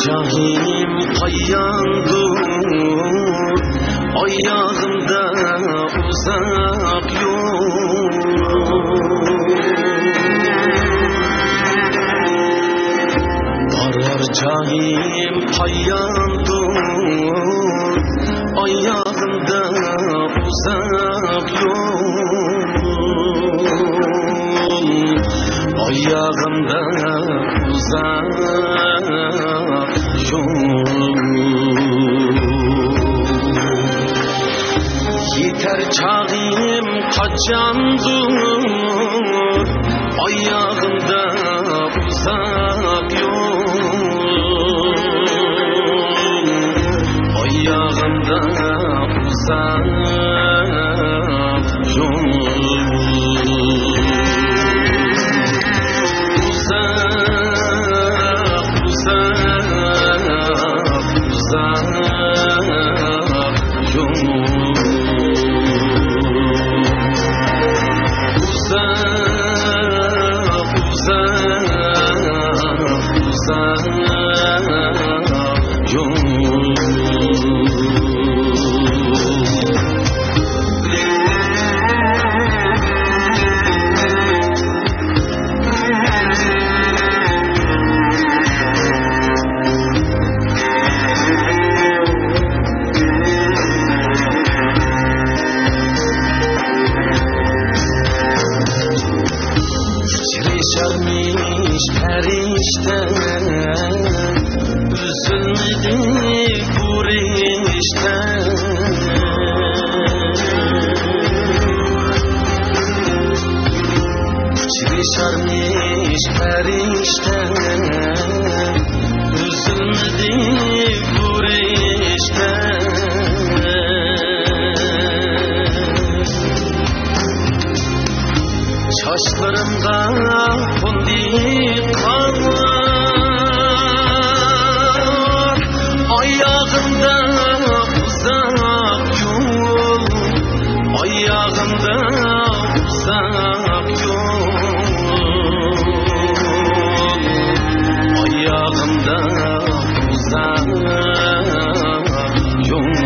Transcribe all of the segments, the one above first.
cahim kayandır, ayağımda uzak yol. Varar cahim kayandır, ayağımda uzak yol. Ayağımda uzak yol. Yeter çağım kaçandır, ayağımda uzak yol. Ayağımda uzak yol. Yaşarmış perişte, üzülmedi kurişte. Yaşarmış perişte, üzülmedi kurişte. Saçlarımda fındık var, ayağımda uzak yol. Ayağımda uzak yol. Ayağımda uzak yol.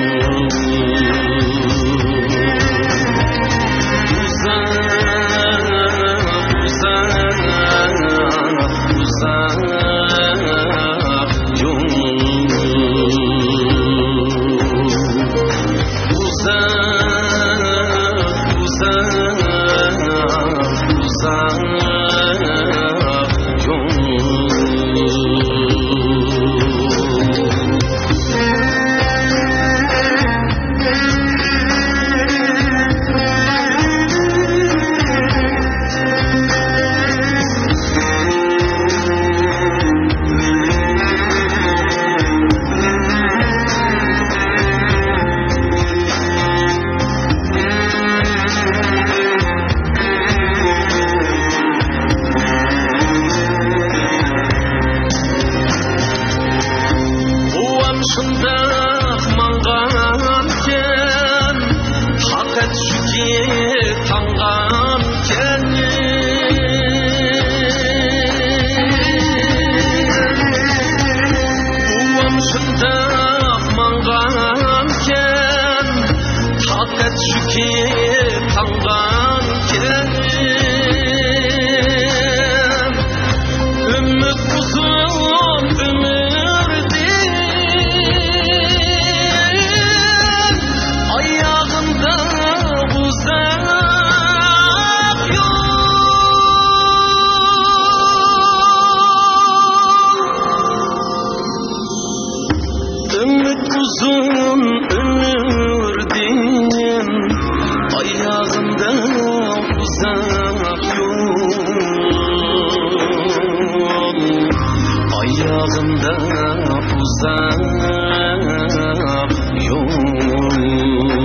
Şundaq manğanken, haqiqat shuki tanğanken. Uvam şundaq manğanken, haqiqat shuki tanğanken. Ümmit uzun ömür uzun ömürdin, ayağımda uzak yol. Ayağımda uzak yol.